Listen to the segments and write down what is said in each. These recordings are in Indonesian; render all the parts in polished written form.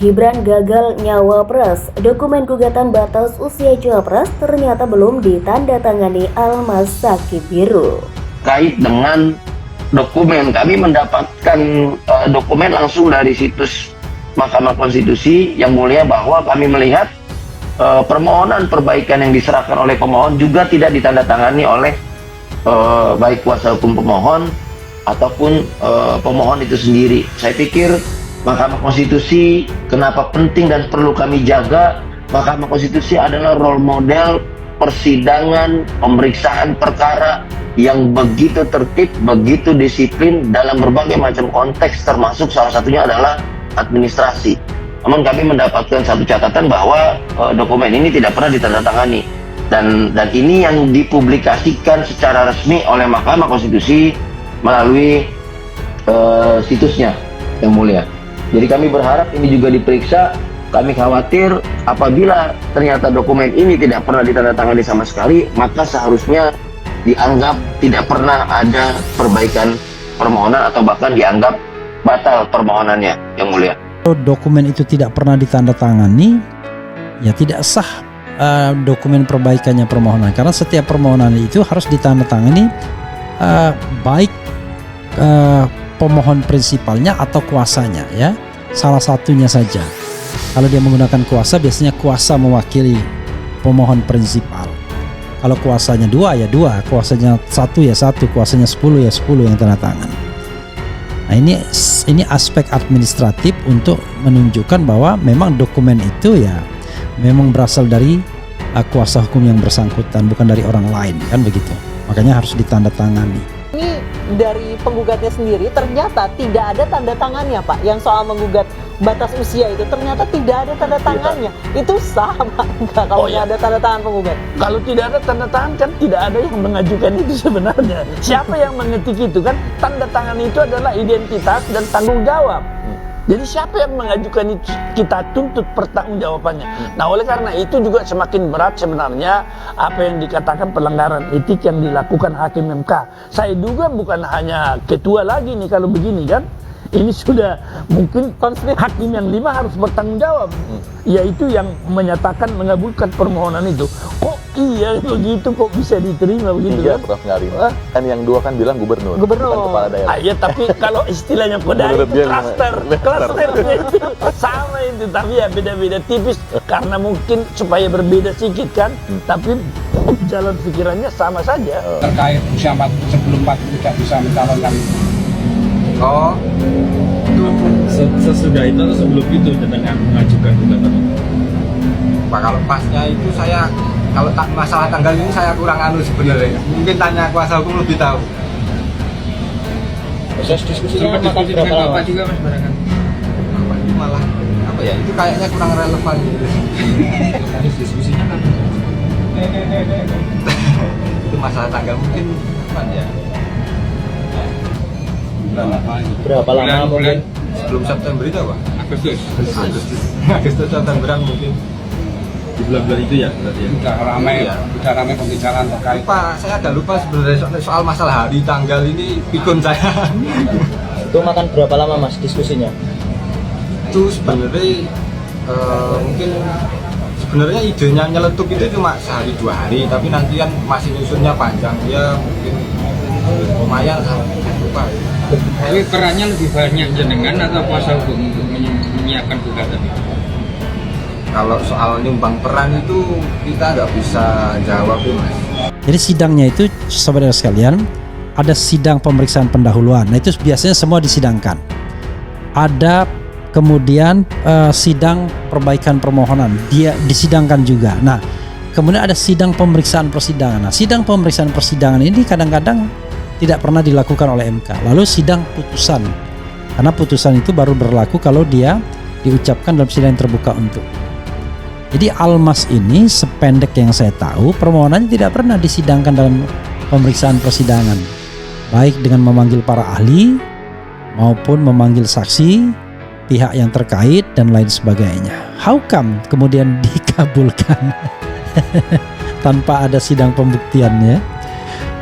Gibran gagal nyawapres. Dokumen gugatan batas usia cawapres ternyata belum ditandatangani Almas Sakib Biru. Kait dengan dokumen, kami mendapatkan dokumen langsung dari situs Mahkamah Konstitusi yang mulia, bahwa kami melihat permohonan perbaikan yang diserahkan oleh pemohon juga tidak ditandatangani oleh baik kuasa hukum pemohon ataupun pemohon itu sendiri. Saya pikir Mahkamah Konstitusi kenapa penting dan perlu kami jaga. Mahkamah Konstitusi adalah role model persidangan, pemeriksaan perkara yang begitu tertib, begitu disiplin dalam berbagai macam konteks, termasuk salah satunya adalah administrasi. Namun kami mendapatkan satu catatan bahwa dokumen ini tidak pernah ditandatangani, dan ini yang dipublikasikan secara resmi oleh Mahkamah Konstitusi melalui situsnya yang mulia. Jadi kami berharap ini juga diperiksa. Kami khawatir apabila ternyata dokumen ini tidak pernah ditandatangani sama sekali, maka seharusnya dianggap tidak pernah ada perbaikan permohonan atau bahkan dianggap batal permohonannya yang mulia. Kalau dokumen itu tidak pernah ditandatangani, ya tidak sah dokumen perbaikannya permohonan, karena setiap permohonan itu harus ditandatangani baik pemohon prinsipalnya atau kuasanya, ya salah satunya saja. Kalau dia menggunakan kuasa, biasanya kuasa mewakili pemohon prinsipal. Kalau kuasanya dua ya dua, kuasanya satu ya satu, kuasanya 10 ya 10 yang tanda tangan. Nah ini aspek administratif untuk menunjukkan bahwa memang dokumen itu ya memang berasal dari kuasa hukum yang bersangkutan, bukan dari orang lain, kan begitu. Makanya harus ditandatangani. Ini dari penggugatnya sendiri ternyata tidak ada tanda tangannya, Pak. Yang soal menggugat batas usia itu ternyata tidak ada tanda tangannya. Itu sah, Pak? Enggak, kalau tidak ada tanda tangan penggugat. Kalau tidak ada tanda tangan kan tidak ada yang mengajukan itu sebenarnya. Siapa yang mengetik itu kan? Tanda tangan itu adalah identitas dan tanggung jawab. Jadi siapa yang mengajukan itu, kita tuntut pertanggungjawabannya. Nah, oleh karena itu juga semakin berat sebenarnya apa yang dikatakan pelanggaran etik yang dilakukan Hakim MK. Saya duga bukan hanya ketua lagi nih kalau begini kan. Ini sudah mungkin konflik hakim yang 5 harus bertanggung jawab, yaitu yang menyatakan mengabulkan permohonan itu. Kok iya begitu, kok bisa diterima begitu? Iya, Prof Nyarima. Kan yang 2 kan bilang gubernur. Bukan kepala daerah. Iya, tapi kalau istilahnya Kodari itu klasternya itu sama itu, tapi ya beda-beda tipis karena mungkin supaya berbeda sedikit kan, tapi jalan pikirannya sama saja. Terkait usia sebelum 40 tidak bisa mencalonkan. Oh, sesudah itu atau sebelum itu dengan mengajukan gugatan itu? Pak, kalau pasnya itu saya, kalau masalah tanggal ini saya kurang sebenarnya. Mungkin tanya kuasa hukum lebih tahu. Proses diskusinya makan berapa lama? Juga Mas Barangan? Apa itu malah apa ya? Itu kayaknya kurang relevan gitu. Proses diskusinya kan? Itu masalah tanggal mungkin apa ya? Berapa lama mungkin? Sebelum September itu apa? Agustus Septemberan mungkin. Di bulan-bulan itu ya berarti ya? Udah ramai pembicaraan terkait. Pak, saya agak lupa sebenarnya soal masalah hari tanggal ini pikun saya. Itu makan berapa lama Mas diskusinya? Itu sebenarnya mungkin sebenarnya idenya nyeletuk itu cuma sehari 2 hari, tapi nanti kan masih nyusunnya panjang, ya mungkin lumayan lupa. Tapi perannya lebih banyak jenengan atau kuasa hukum untuk menyiapkan gugatan itu? Kalau soal nyumbang peran itu kita nggak bisa jawab ya, Mas. Jadi sidangnya itu, saudara sekalian, ada sidang pemeriksaan pendahuluan. Nah itu biasanya semua disidangkan. Ada kemudian sidang perbaikan permohonan, dia disidangkan juga. Nah kemudian ada sidang pemeriksaan persidangan. Nah sidang pemeriksaan persidangan ini kadang-kadang tidak pernah dilakukan oleh MK. Lalu sidang putusan, karena putusan itu baru berlaku kalau dia diucapkan dalam sidang terbuka untuk. Jadi Almas ini sependek yang saya tahu permohonannya tidak pernah disidangkan dalam pemeriksaan persidangan, baik dengan memanggil para ahli maupun memanggil saksi, pihak yang terkait dan lain sebagainya. How come kemudian dikabulkan tanpa ada sidang pembuktiannya?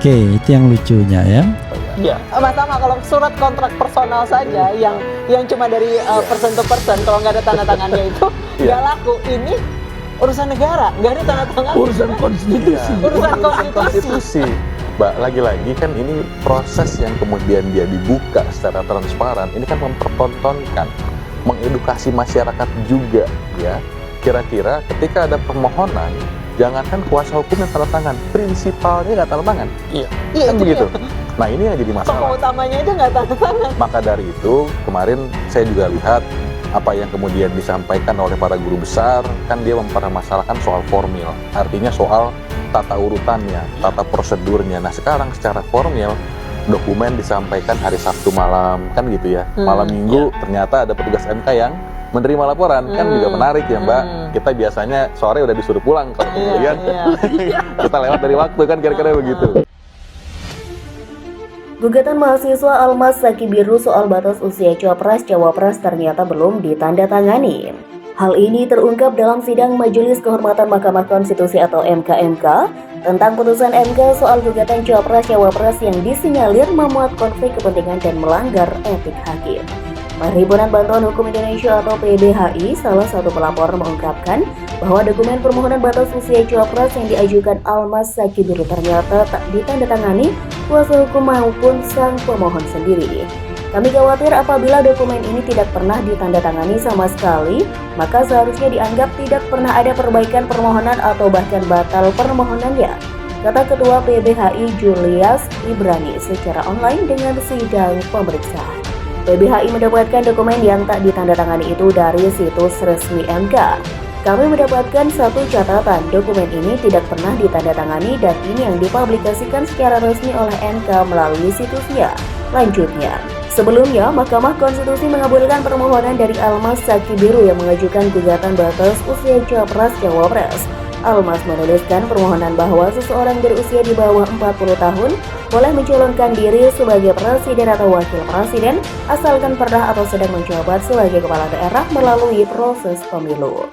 Oke, itu yang lucunya ya. Iya. Mas Tama, kalau surat kontrak personal saja yang yang cuma dari person to person, kalau nggak ada tanda tangannya itu nggak laku. Ini urusan negara, nggak ada tanda tangan. Urusan konstitusi. Urusan konstitusi. konstitusi. Mbak, lagi-lagi kan ini proses yang kemudian dia dibuka secara transparan, ini kan mempertontonkan, mengedukasi masyarakat juga ya. Kira-kira ketika ada permohonan, jangankan kuasa hukum yang tanda tangan, prinsipalnya nggak tanda tangan. Iya, Kan itu begitu. dia. Nah ini yang jadi Tokoh masalah. utamanya itu nggak tanda tangan. Maka dari itu kemarin saya juga lihat apa yang kemudian disampaikan oleh para guru besar, kan dia mempermasalahkan soal formil, artinya soal tata urutannya, tata prosedurnya. Nah sekarang secara formil dokumen disampaikan hari Sabtu malam, kan gitu ya. Malam Minggu ternyata ada petugas MK yang menerima laporan, kan juga menarik ya Mbak. Kita biasanya sore udah disuruh pulang, kalau kemudian kita lewat dari waktu, kan kira-kira begitu. Gugatan mahasiswa Almas Zaki Biru soal batas usia Capres-Cawapres ternyata belum ditandatangani. Hal ini terungkap dalam sidang Majelis Kehormatan Mahkamah Konstitusi atau MKMK tentang putusan MK soal gugatan Capres-Cawapres yang disinyalir memuat konflik kepentingan dan melanggar etik hakim. Perhimpunan Bantuan Hukum Indonesia atau PBHI, salah satu pelapor, mengungkapkan bahwa dokumen permohonan batas usia Capres yang diajukan Almas Zaki Biru ternyata tak ditandatangani kuasa hukum maupun sang pemohon sendiri. Kami khawatir apabila dokumen ini tidak pernah ditandatangani sama sekali, maka seharusnya dianggap tidak pernah ada perbaikan permohonan atau bahkan batal permohonannya, kata Ketua PBHI Julius Ibrani secara online dengan sidang pemeriksaan. PBHI mendapatkan dokumen yang tak ditandatangani itu dari situs resmi MK. Kami mendapatkan satu catatan, dokumen ini tidak pernah ditandatangani dan ini yang dipublikasikan secara resmi oleh MK melalui situsnya. Lanjutnya, sebelumnya Mahkamah Konstitusi mengabulkan permohonan dari Almas Zaki Biru yang mengajukan gugatan batas usia Capres-Cawapres. Almas menuliskan permohonan bahwa seseorang berusia di bawah 40 tahun boleh mencalonkan diri sebagai presiden atau wakil presiden asalkan pernah atau sedang menjabat sebagai kepala daerah melalui proses pemilu.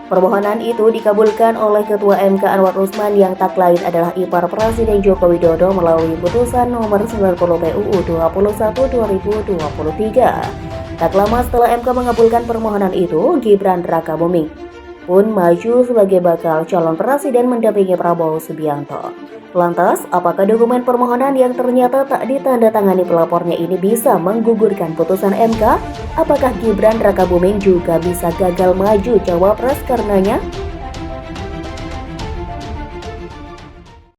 Permohonan itu dikabulkan oleh Ketua MK Anwar Usman yang tak lain adalah ipar Presiden Joko Widodo melalui putusan nomor 90 PUU 21/2023. Tak lama setelah MK mengabulkan permohonan itu, Gibran Rakabuming pun maju sebagai bakal calon presiden mendampingi Prabowo Subianto. Lantas, apakah dokumen permohonan yang ternyata tak ditandatangani pelapornya ini bisa menggugurkan putusan MK? Apakah Gibran Rakabuming juga bisa gagal maju cawapres karenanya?